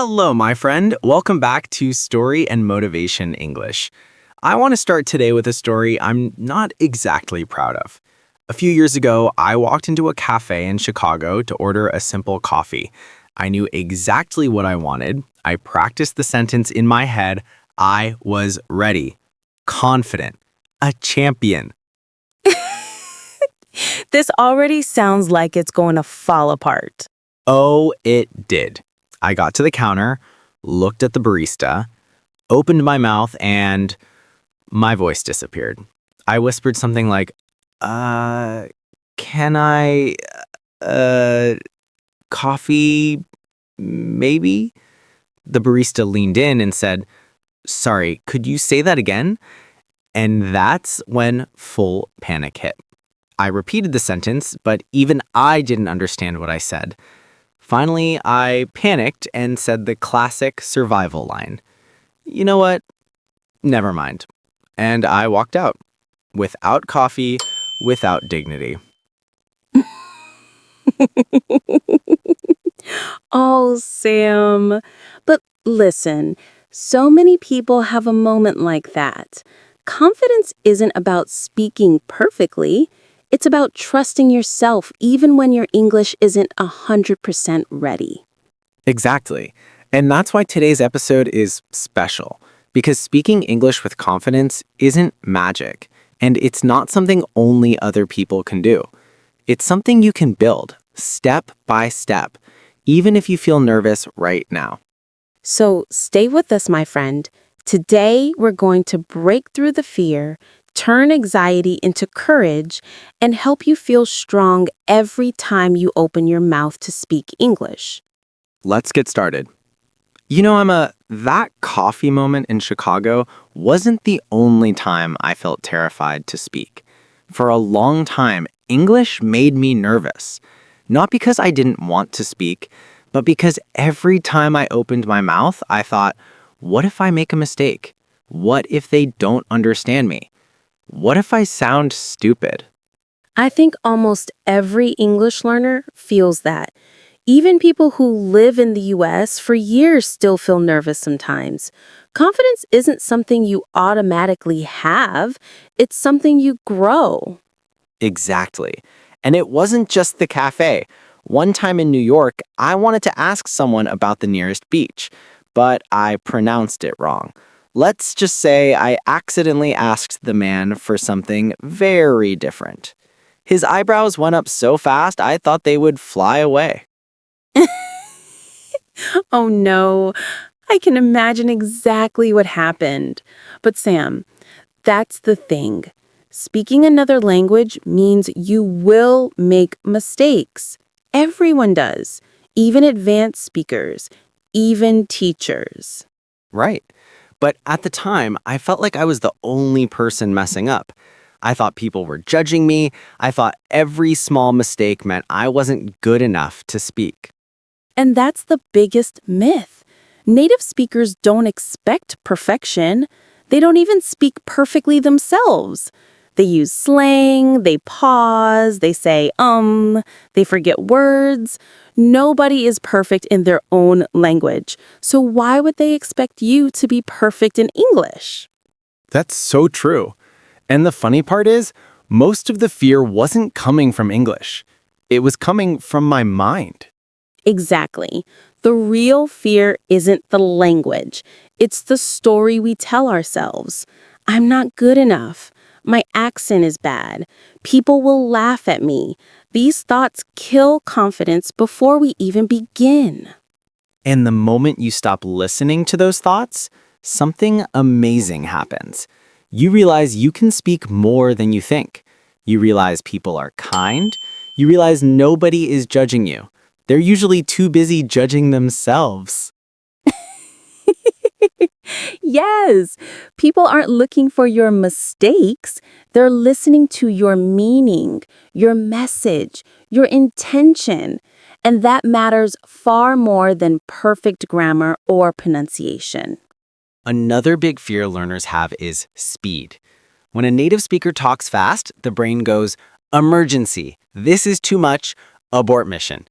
Hello, my friend. Welcome back to Story and Motivation English. I want to start today with a story I'm not exactly proud of. A few years ago, I walked into a cafe in Chicago to order a simple coffee. I knew exactly what I wanted. I practiced the sentence in my head. I was ready, confident, a champion. This already sounds like it's going to fall apart. Oh, it did. I got to the counter, looked at the barista, opened my mouth, and my voice disappeared. I whispered something like, can I, uh, coffee, maybe? The barista leaned in and said, sorry, could you say that again? And that's when full panic hit. I repeated the sentence, but even I didn't understand what I said. Finally, I panicked and said the classic survival line. You know what? Never mind. And I walked out. Without coffee, without dignity. Oh, Sam. But listen, so many people have a moment like that. Confidence isn't about speaking perfectly. It's about trusting yourself even when your English isn't 100% ready. Exactly. And that's why today's episode is special. Because speaking English with confidence isn't magic. And it's not something only other people can do. It's something you can build, step by step, even if you feel nervous right now. So stay with us, my friend. Today, we're going to break through the fear, turn anxiety into courage, and help you feel strong every time you open your mouth to speak English. Let's get started. That coffee moment in Chicago wasn't the only time I felt terrified to speak. For a long time, English made me nervous. Not because I didn't want to speak, but because every time I opened my mouth, I thought, what if I make a mistake? What if they don't understand me? What if I sound stupid? I think almost every English learner feels that. Even people who live in the US for years still feel nervous sometimes. Confidence isn't something you automatically have, it's something you grow. Exactly. And it wasn't just the cafe. One time in New York, I wanted to ask someone about the nearest beach, but I pronounced it wrong. Let's just say I accidentally asked the man for something very different. His eyebrows went up so fast I thought they would fly away. Oh no, I can imagine exactly what happened. But Sam, that's the thing. Speaking another language means you will make mistakes. Everyone does, even advanced speakers, even teachers. Right. But at the time, I felt like I was the only person messing up. I thought people were judging me. I thought every small mistake meant I wasn't good enough to speak. And that's the biggest myth. Native speakers don't expect perfection. They don't even speak perfectly themselves. They use slang, they pause, they say, they forget words. Nobody is perfect in their own language. So why would they expect you to be perfect in English? That's so true. And the funny part is, most of the fear wasn't coming from English. It was coming from my mind. Exactly. The real fear isn't the language. It's the story we tell ourselves. I'm not good enough. My accent is bad. People will laugh at me. These thoughts kill confidence before we even begin. And the moment you stop listening to those thoughts, something amazing happens. You realize you can speak more than you think. You realize people are kind. You realize nobody is judging you. They're usually too busy judging themselves. Yes, people aren't looking for your mistakes. They're listening to your meaning, your message, your intention. And that matters far more than perfect grammar or pronunciation. Another big fear learners have is speed. When a native speaker talks fast, the brain goes, emergency, this is too much, abort mission.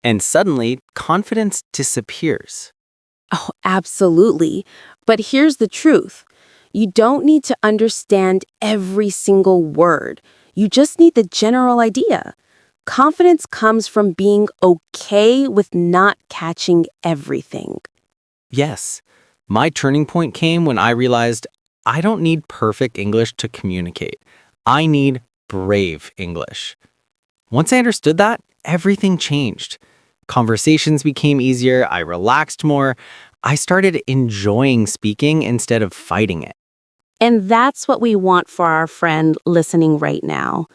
And suddenly, confidence disappears. Oh, absolutely. But here's the truth. You don't need to understand every single word. You just need the general idea. Confidence comes from being okay with not catching everything. Yes. My turning point came when I realized I don't need perfect English to communicate. I need brave English. Once I understood that, everything changed. Conversations became easier, I relaxed more, I started enjoying speaking instead of fighting it. And that's what we want for our friend listening right now.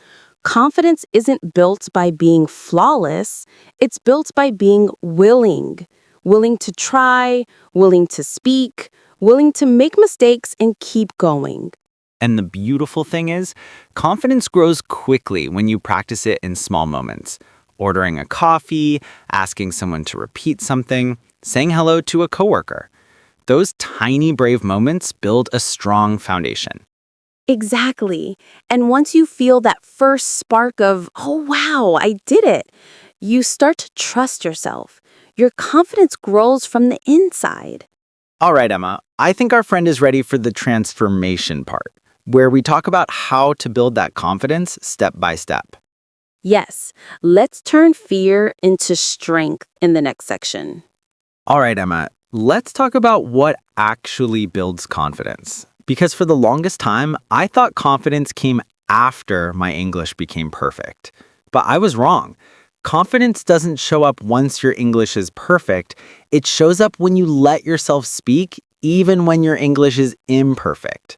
Confidence isn't built by being flawless, it's built by being willing. Willing to try, willing to speak, willing to make mistakes and keep going. And the beautiful thing is, confidence grows quickly when you practice it in small moments. Ordering a coffee, asking someone to repeat something, saying hello to a coworker. Those tiny brave moments build a strong foundation. Exactly. And once you feel that first spark of, oh wow, I did it, you start to trust yourself. Your confidence grows from the inside. All right, Emma, I think our friend is ready for the transformation part, where we talk about how to build that confidence step by step. Yes, let's turn fear into strength in the next section. All right, Emma, let's talk about what actually builds confidence. Because for the longest time, I thought confidence came after my English became perfect. But I was wrong. Confidence doesn't show up once your English is perfect. It shows up when you let yourself speak, even when your English is imperfect.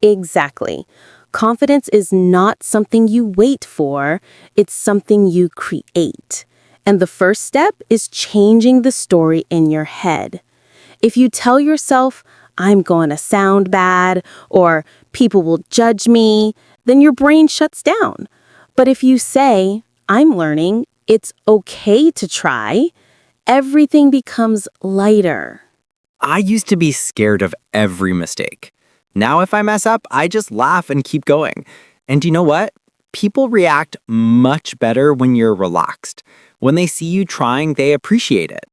Exactly. Confidence is not something you wait for, it's something you create. And the first step is changing the story in your head. If you tell yourself, I'm going to sound bad, or people will judge me, then your brain shuts down. But if you say, I'm learning, it's okay to try, everything becomes lighter. I used to be scared of every mistake. Now, if I mess up, I just laugh and keep going. And you know what? People react much better when you're relaxed. When they see you trying, they appreciate it.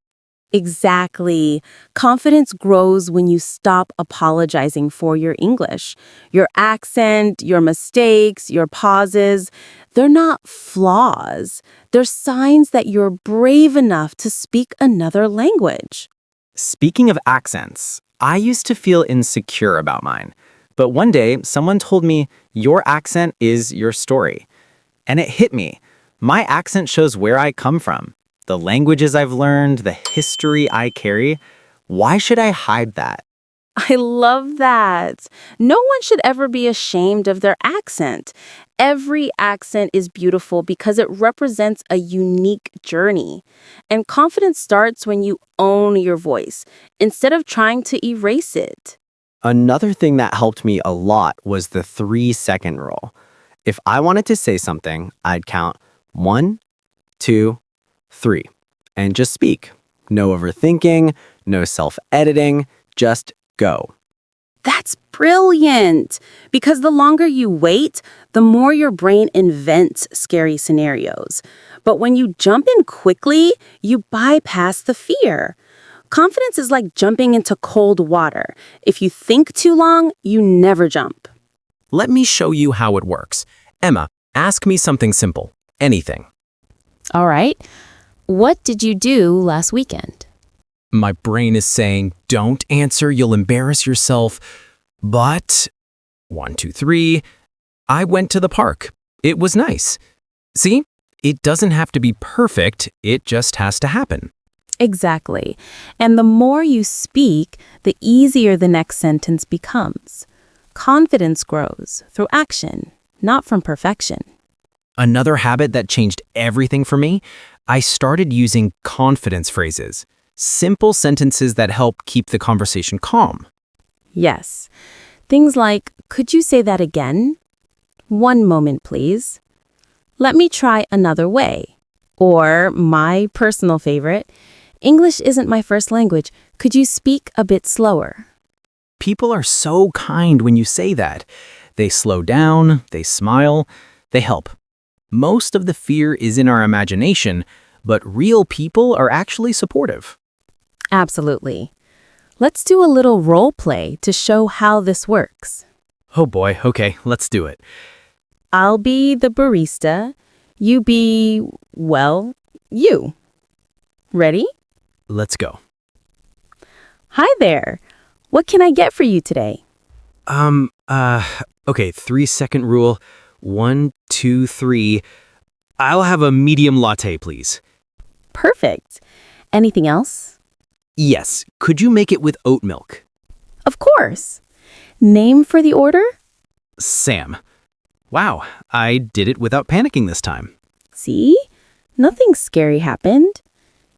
Exactly. Confidence grows when you stop apologizing for your English. Your accent, your mistakes, your pauses, they're not flaws. They're signs that you're brave enough to speak another language. Speaking of accents, I used to feel insecure about mine. But one day, someone told me, your accent is your story. And it hit me. My accent shows where I come from, the languages I've learned, the history I carry. Why should I hide that? I love that. No one should ever be ashamed of their accent. Every accent is beautiful because it represents a unique journey. And confidence starts when you own your voice instead of trying to erase it. Another thing that helped me a lot was the 3-second rule. If I wanted to say something, I'd count 1, 2, 3, and just speak. No overthinking, no self editing, just go. That's brilliant! Because the longer you wait, the more your brain invents scary scenarios. But when you jump in quickly, you bypass the fear. Confidence is like jumping into cold water. If you think too long, you never jump. Let me show you how it works. Emma, ask me something simple. Anything. All right. What did you do last weekend? My brain is saying, don't answer, you'll embarrass yourself. But, 1, 2, 3, I went to the park. It was nice. See, it doesn't have to be perfect, it just has to happen. Exactly. And the more you speak, the easier the next sentence becomes. Confidence grows through action, not from perfection. Another habit that changed everything for me, I started using confidence phrases. Simple sentences that help keep the conversation calm. Yes. Things like, could you say that again? One moment, please. Let me try another way. Or, my personal favorite, English isn't my first language. Could you speak a bit slower? People are so kind when you say that. They slow down, they smile, they help. Most of the fear is in our imagination, but real people are actually supportive. Absolutely. Let's do a little role play to show how this works. Oh boy, okay, let's do it. I'll be the barista. You be, well, you. Ready? Let's go. Hi there. What can I get for you today? Okay, 3-second rule. 1, 2, 3. I'll have a medium latte, please. Perfect. Anything else? Yes, could you make it with oat milk? Of course. Name for the order? Sam. Wow, I did it without panicking this time. See? Nothing scary happened.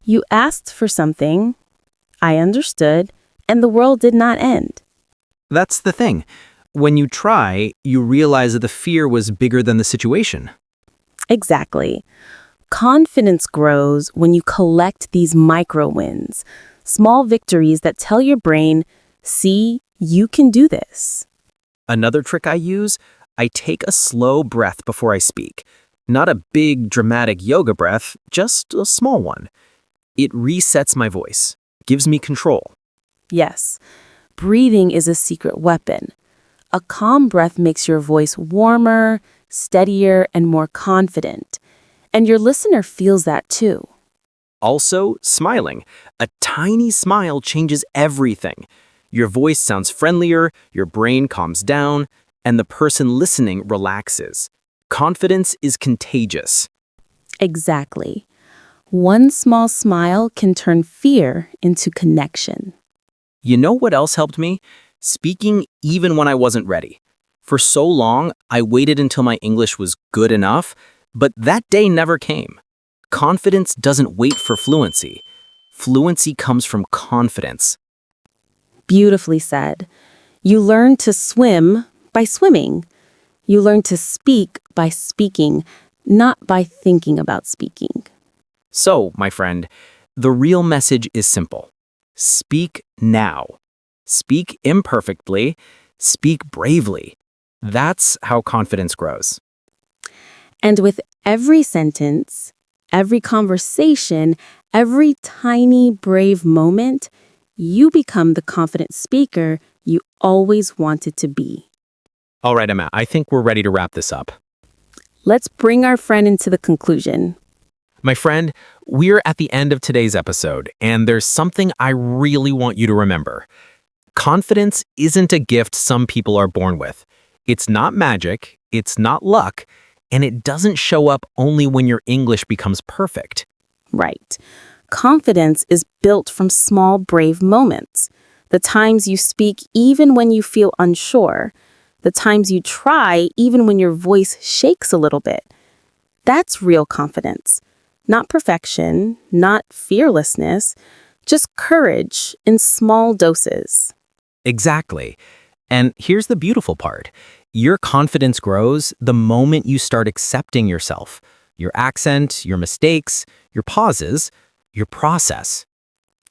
You asked for something. I understood, and the world did not end. That's the thing. When you try, you realize that the fear was bigger than the situation. Exactly. Confidence grows when you collect these micro wins, small victories that tell your brain, see, you can do this. Another trick I use, I take a slow breath before I speak. Not a big, dramatic yoga breath, just a small one. It resets my voice, gives me control. Yes, breathing is a secret weapon. A calm breath makes your voice warmer, steadier, and more confident. And your listener feels that too. Also, smiling. A tiny smile changes everything. Your voice sounds friendlier, your brain calms down, and the person listening relaxes. Confidence is contagious. Exactly. One small smile can turn fear into connection. You know what else helped me? Speaking even when I wasn't ready. For so long, I waited until my English was good enough, but that day never came. Confidence doesn't wait for fluency. Fluency comes from confidence. Beautifully said. You learn to swim by swimming. You learn to speak by speaking, not by thinking about speaking. So, my friend, the real message is simple. Speak now. Speak imperfectly. Speak bravely. That's how confidence grows. And with every sentence, every conversation, every tiny brave moment, you become the confident speaker you always wanted to be. All right, Emma, I think we're ready to wrap this up. Let's bring our friend into the conclusion. My friend, we're at the end of today's episode, and there's something I really want you to remember. Confidence isn't a gift some people are born with. It's not magic, it's not luck, and it doesn't show up only when your English becomes perfect. Right. Confidence is built from small, brave moments. The times you speak even when you feel unsure. The times you try even when your voice shakes a little bit. That's real confidence. Not perfection, not fearlessness, just courage in small doses. Exactly. And here's the beautiful part. Your confidence grows the moment you start accepting yourself, your accent, your mistakes, your pauses, your process.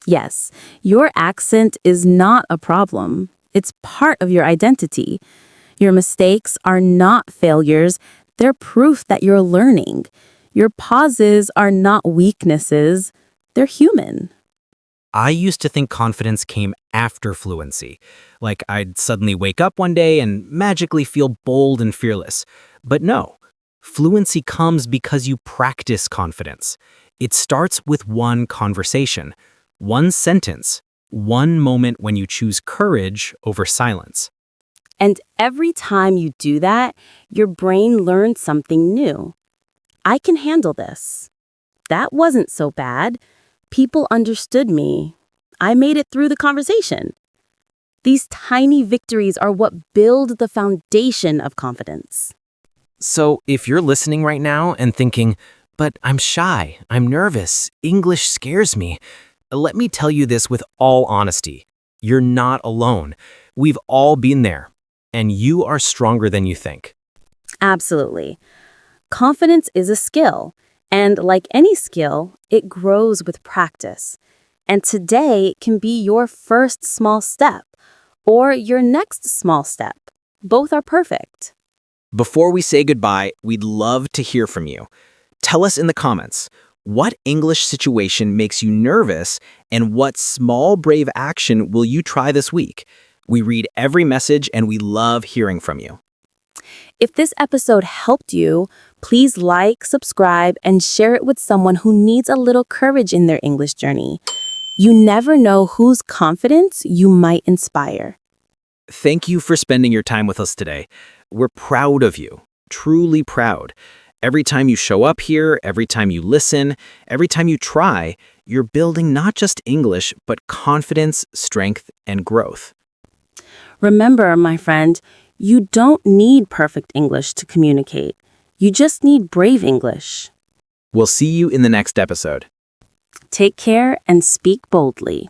Yes, your accent is not a problem. It's part of your identity. Your mistakes are not failures. They're proof that you're learning. Your pauses are not weaknesses. They're human. I used to think confidence came after fluency. Like I'd suddenly wake up one day and magically feel bold and fearless. But no, fluency comes because you practice confidence. It starts with one conversation, one sentence, one moment when you choose courage over silence. And every time you do that, your brain learns something new. I can handle this. That wasn't so bad. People understood me. I made it through the conversation. These tiny victories are what build the foundation of confidence. So if you're listening right now and thinking, but I'm shy, I'm nervous, English scares me, let me tell you this with all honesty. You're not alone. We've all been there, and you are stronger than you think. Absolutely. Confidence is a skill, and like any skill, it grows with practice. And today can be your first small step or your next small step. Both are perfect. Before we say goodbye, we'd love to hear from you. Tell us in the comments, What English situation makes you nervous, and what small, brave action will you try this week? We read every message and we love hearing from you. If this episode helped you, please like, subscribe, and share it with someone who needs a little courage in their English journey. You never know whose confidence you might inspire. Thank you for spending your time with us today. We're proud of you, truly proud. Every time you show up here, every time you listen, every time you try, you're building not just English, but confidence, strength, and growth. Remember, my friend, you don't need perfect English to communicate. You just need brave English. We'll see you in the next episode. Take care and speak boldly.